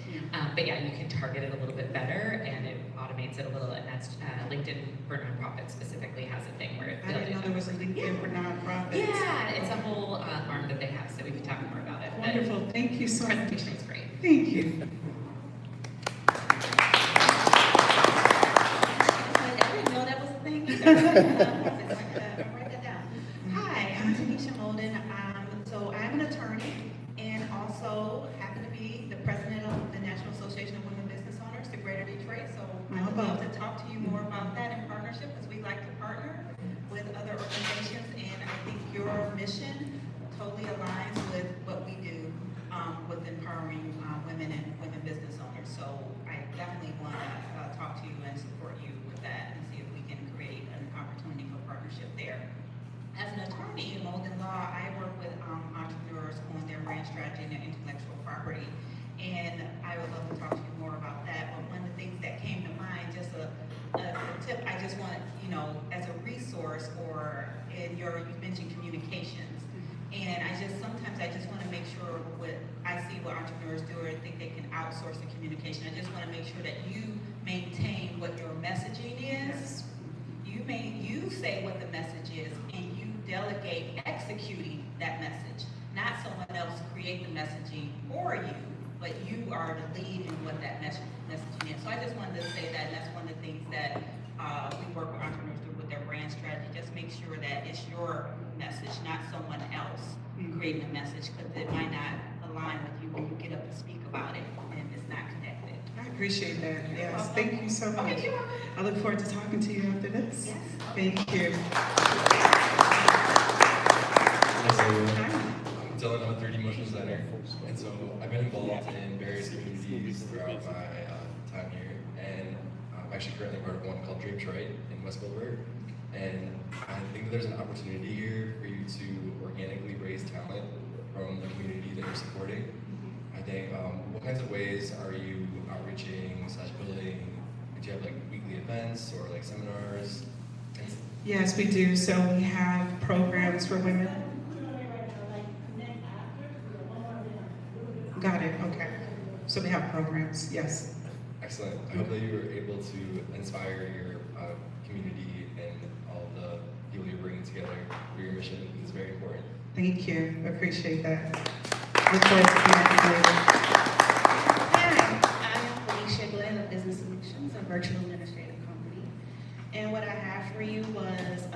But yeah, you can target it a little bit better, and it automates it a little, and that's LinkedIn for Nonprofits specifically has a thing where it I didn't know there was a LinkedIn for nonprofits. Yeah, it's a whole arm that they have, so we can talk more about it. Wonderful. Thank you so much. Presentation was great. Thank you. I didn't know that was a thing either. Write that down. Hi, I'm Tanisha Molden. So I'm an attorney and also happen to be the president of the National Association of Women Business Owners, the Greater Detroit. So I would love to talk to you more about that in partnership, because we like to partner with other organizations, and I think your mission totally aligns with what we do with empowering women and women business owners. So I definitely want to talk to you and support you with that and see if we can create an opportunity for partnership there. As an attorney in Molden Law, I work with entrepreneurs on their brand strategy and their intellectual property. And I would love to talk to you more about that. But one of the things that came to mind, just a tip, I just want, as a resource, or you mentioned communications. And sometimes I just want to make sure I see what entrepreneurs do, or think they can outsource the communication. I just want to make sure that you maintain what your messaging is. You say what the message is, and you delegate executing that message. Not someone else create the messaging for you, but you are the lead in what that messaging is. So I just wanted to say that, and that's one of the things that we work with entrepreneurs through with their brand strategy. Just make sure that it's your message, not someone else creating a message, because it might not align with you when you get up to speak about it, and it's not connected. I appreciate that. Yes, thank you so much. Okay, I look forward to talking to you after this. Yes. Thank you. I'm Dylan, I'm a 3D motion designer, and so I've been involved in various communities throughout my time here, and I'm actually currently part of one called Detroit in West Goldberg, and I think that there's an opportunity here for you to organically raise talent from the community that you're supporting. I think, what kinds of ways are you outreaching / building? Do you have like weekly events or like seminars? Yes, we do. So we have programs for women. Got it. Okay. So we have programs. Yes. Excellent. I hope that you were able to inspire your community and all the people you're bringing together for your mission. It's very important. Thank you. I appreciate that. Look forward to connecting later. virtual administrative company. And what I have for you was,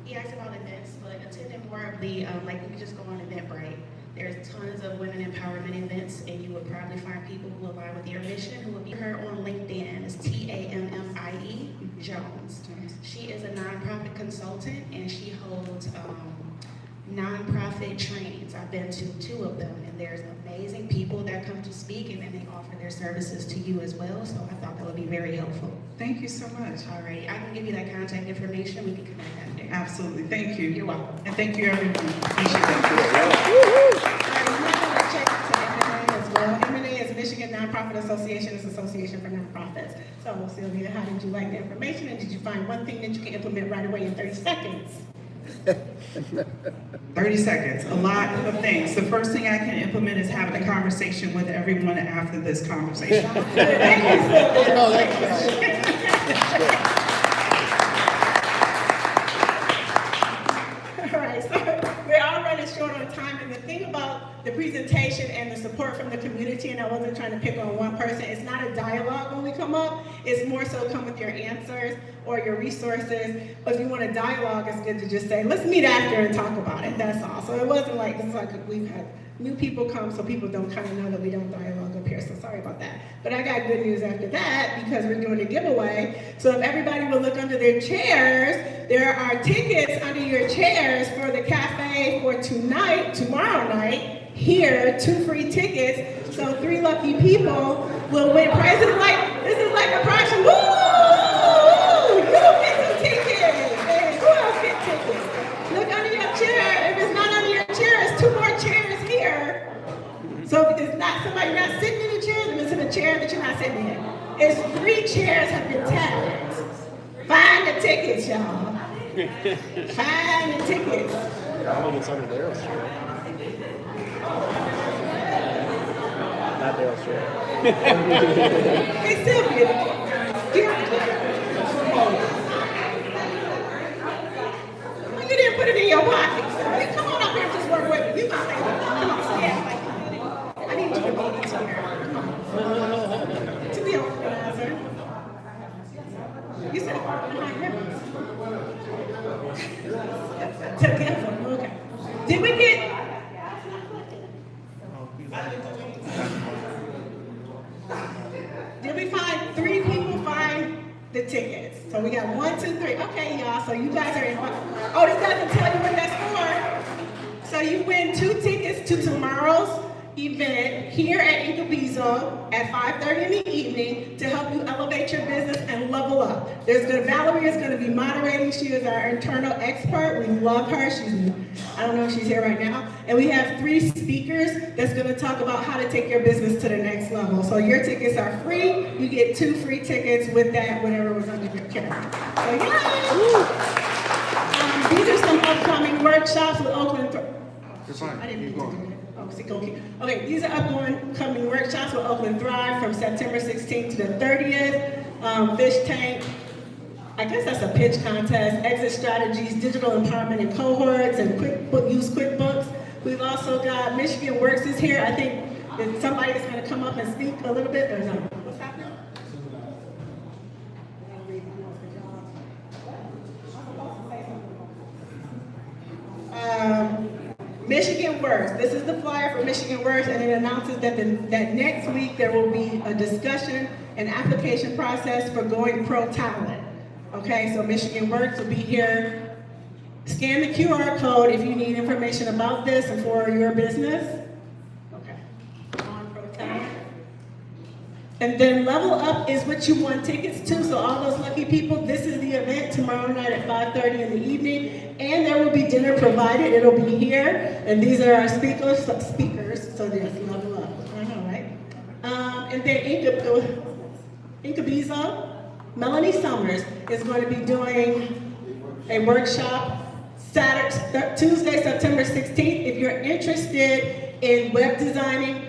he asked about events, but attending more of the, like we could just go on Eventbrite. There's tons of women empowerment events, and you would probably find people who align with your mission, who will be her on LinkedIn. It's Tammie Jones. She is a nonprofit consultant, and she holds nonprofit trainings. I've been to 2 of them, and there's amazing people that come to speak, and then they offer their services to you as well. So I thought that would be very helpful. Thank you so much. Alrighty, I can give you that contact information. We can connect that there. Absolutely, thank you. You're welcome. And thank you, everyone. Appreciate M&A is Michigan Nonprofit Association. It's Association for Nonprofits. So, Sylvia, how did you like the information, and did you find one thing that you can implement right away in 30 seconds? 30 seconds, a lot of things. The first thing I can implement is having a conversation with everyone after this conversation. Thank you. No, that's right. All right, so we're all running short on time, and the thing about the presentation and the support from the community, and I wasn't trying to pick on one person, it's not a dialogue when we come up, it's more so come with your answers or your resources. But if you want a dialogue, it's good to just say, let's meet after and talk about it, that's all. So it wasn't like, it's like we've had new people come, so people don't kind of know that we don't dialogue up here, so sorry about that. But I got good news after that, because we're doing a giveaway. So if everybody will look under their chairs, there are tickets under your chairs for the cafe for tomorrow night, here, 2 free tickets. So 3 lucky people will win prizes. This is like a prize. Woo! You get some tickets. Hey, who else get tickets? Look under your chair. If it's not under your chair, it's 2 more chairs here. So if it's not somebody not sitting in a chair, then it's in a chair that you're not sitting in. It's 3 chairs have been tapped. Find the tickets, y'all. Find the tickets. I think it's under Daryl's chair. Not Daryl's chair. Hey, Sylvia, well, you didn't put it in your pocket. Sylvia. Come on up here and just work with me. You got it. Come on, yeah. I need you to be here. To be organizer. You said together. Okay. Did we get? Did we find 3 people find the tickets? So we got 1, 2, 3. Okay, y'all. So you guys are in. Oh, this doesn't tell you what that's for. So you win 2 tickets to tomorrow's event here at Incubizo at 5:30 in the evening to help you elevate your business and level up. Valerie is going to be moderating. She is our internal expert. We love her. I don't know if she's here right now. And we have 3 speakers that's going to talk about how to take your business to the next level. So your tickets are free. You get 2 free tickets with that, whatever was under your chair. So yeah. These are some upcoming workshops with Oakland. You're fine. I didn't mean to do that. Okay, these are upcoming workshops with Oakland Thrive from September 16th to the 30th. Fish Tank, I guess that's a pitch contest, exit strategies, digital empowerment in cohorts, and use QuickBooks. We've also got Michigan Works is here. I think that somebody is going to come up and speak a little bit. Or no? What's happening? Michigan Works. This is the flyer for Michigan Works, and it announces that that next week there will be a discussion and application process for Going Pro Talent. Okay, so Michigan Works will be here. Scan the QR code if you need information about this and for your business. Okay, Going Pro Talent. And then Level Up is what you won tickets to. So all those lucky people, this is the event tomorrow night at 5:30 in the evening. And there will be dinner provided. It'll be here. And these are our speakers. So there's Level Up. I know, right? And then Incubizo, Melanie Summers is going to be doing a workshop Tuesday, September 16th. If you're interested in web designing,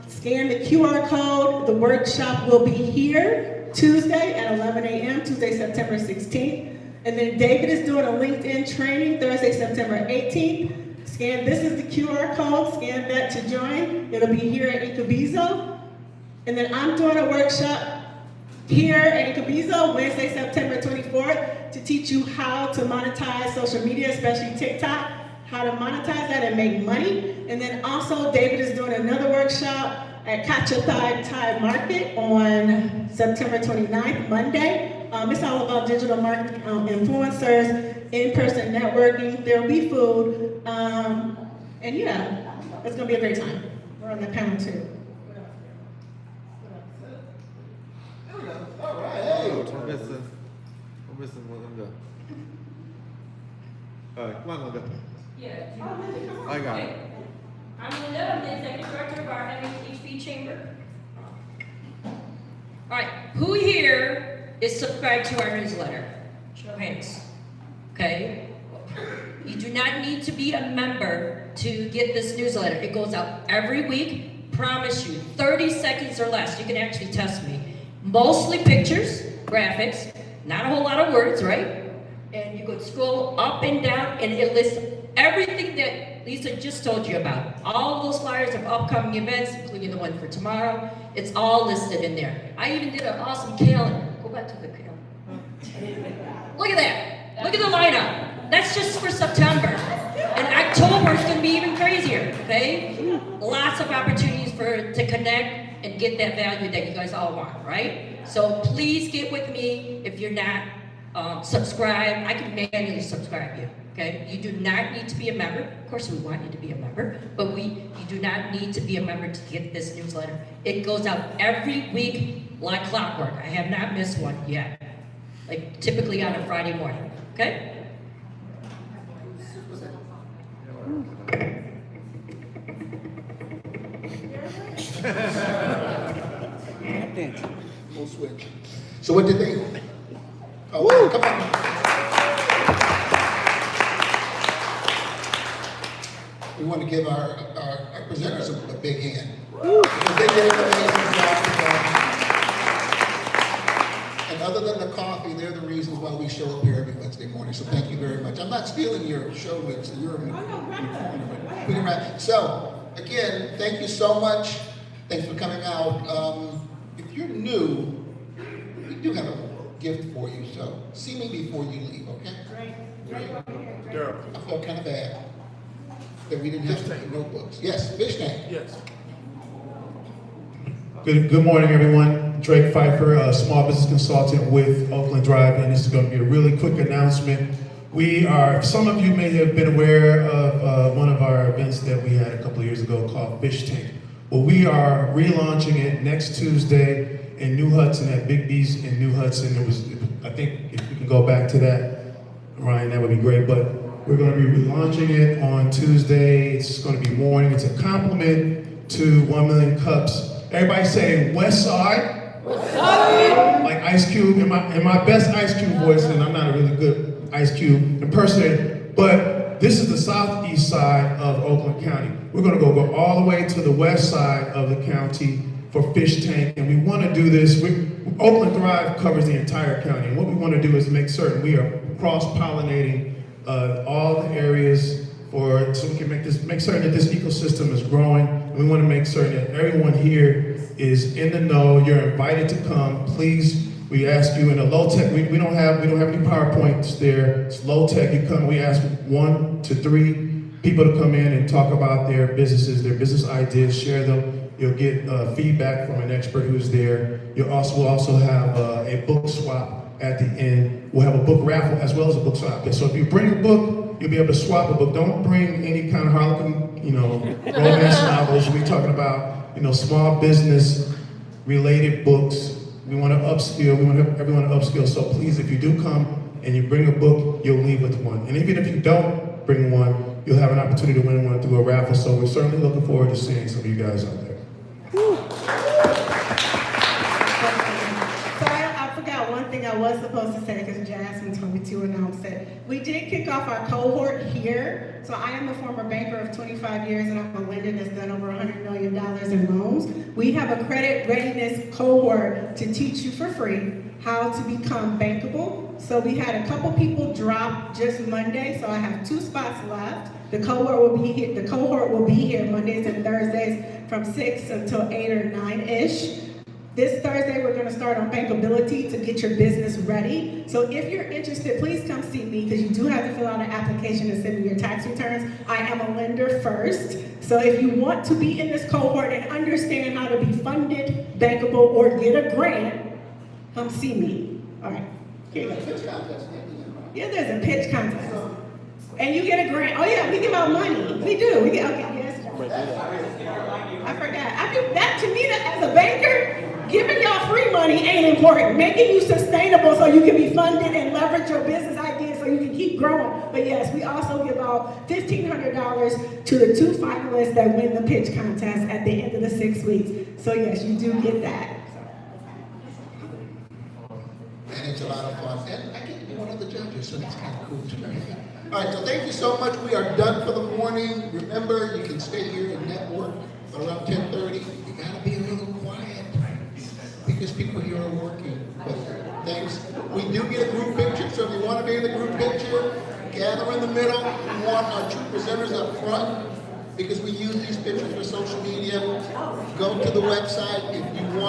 scan the QR code. The workshop will be here Tuesday at 11 a.m., Tuesday, September 16th. And then David is doing a LinkedIn training Thursday, September 18th. This is the QR code, scan that to join. It'll be here at Incubizo. And then I'm doing a workshop here at Incubizo, Wednesday, September 24th, to teach you how to monetize social media, especially TikTok, how to monetize that and make money. And then also, David is doing another workshop at Thai Market on September 29th, Monday. It's all about digital marketing, influencers, in-person networking. There'll be food, and yeah, it's gonna be a great time. We're on the panel too. All right, hey. I'm missing one of them. All right, come on, Linda. Yeah. I got it. I'm Linda, I'm the executive director of our MHB chamber. All right, who here is subscribed to our newsletter? Show of hands. Okay. You do not need to be a member to get this newsletter. It goes out every week. Promise you, 30 seconds or less. You can actually test me. Mostly pictures, graphics, not a whole lot of words, right? And you could scroll up and down, and it lists everything that Lisa just told you about. All of those flyers of upcoming events, including the one for tomorrow, it's all listed in there. I even did an awesome calendar. Go back to the calendar. Look at that. Look at the lineup. That's just for September. And October is going to be even crazier, okay? Lots of opportunities to connect and get that value that you guys all want, right? So please get with me if you're not subscribed. I can manually subscribe you, okay? You do not need to be a member. Of course, we want you to be a member, but you do not need to be a member to get this newsletter. It goes out every week like clockwork. I have not missed one yet. Like typically on a Friday morning, okay? We'll switch. So what do you think? Oh, woo, come on. We want to give our presenters a big hand. Because they did an amazing job. And other than the coffee, they're the reasons why we show up here every Wednesday morning. So thank you very much. I'm not stealing your show, Liz. You're in the corner. So, again, thank you so much. Thanks for coming out. If you're new, we do have a gift for you. So see me before you leave, okay? Great. I felt kind of bad that we didn't have to do notebooks. Yes, fish tank. Yes. Good morning, everyone. Drake Pfeiffer, a small business consultant with Oakland Drive, and this is going to be a really quick announcement. Some of you may have been aware of one of our events that we had a couple of years ago called Fish Tank. Well, we are relaunching it next Tuesday in New Hudson at Big B's in New Hudson. I think if we can go back to that, Ryan, that would be great. But we're going to be relaunching it on Tuesday. It's going to be morning. It's a compliment to 1 Million Cups. Everybody say West Side. West Side. Like Ice Cube in my best Ice Cube voice, and I'm not a really good Ice Cube impersonator, but this is the southeast side of Oakland County. We're going to go all the way to the west side of the county for Fish Tank, and we want to do this. Oakland Drive covers the entire county, and what we want to do is make certain we are cross-pollinating all the areas so we can make certain that this ecosystem is growing. And we want to make certain that everyone here is in the know. You're invited to come. Please, we ask you in a low tech. We don't have any PowerPoints there. It's low tech. You come. We ask 1 to 3 people to come in and talk about their businesses, their business ideas, share them. You'll get feedback from an expert who's there. We'll also have a book swap at the end. We'll have a book raffle as well as a book swap. So if you bring a book, you'll be able to swap a book. Don't bring any kind of Harlequin, romance novels. We're talking about, small business related books. We want to upskill. We want everyone to upskill. So please, if you do come and you bring a book, you'll leave with one. And even if you don't bring one, you'll have an opportunity to win one through a raffle. So we're certainly looking forward to seeing some of you guys out there. I forgot one thing I was supposed to say because Jasmine told me to announce it. We did kick off our cohort here. So I am a former banker of 25 years and I'm a lender that's done over $100 million in loans. We have a credit readiness cohort to teach you for free how to become bankable. So we had a couple people drop just Monday, so I have 2 spots left. The cohort will be here Mondays and Thursdays from 6 until 8 or 9-ish. This Thursday, we're gonna start on bankability to get your business ready. So if you're interested, please come see me, because you do have to fill out an application and send me your tax returns. I am a lender first. So if you want to be in this cohort and understand how to be funded, bankable, or get a grant, come see me. All right, here you go. Yeah, there's a pitch contest. And you get a grant. Oh yeah, we give out money. We do, we get, okay, yes. I forgot. I mean, that to me, as a banker, giving y'all free money ain't important. Making you sustainable so you can be funded and leverage your business ideas so you can keep growing. But yes, we also give out $1,500 to the 2 finalists that win the pitch contest at the end of the 6 weeks. So yes, you do get that. And it's a lot of fun. And I get to be one of the judges, so that's kind of cool too. All right, so thank you so much. We are done for the morning. Remember, you can stay here and network, but around 10:30, you gotta be a little quiet because people here are working. But thanks. We do get a group picture, so if you want to be in the group picture, gather in the middle. We want our two presenters up front because we use these pictures for social media. Go to the website if you want.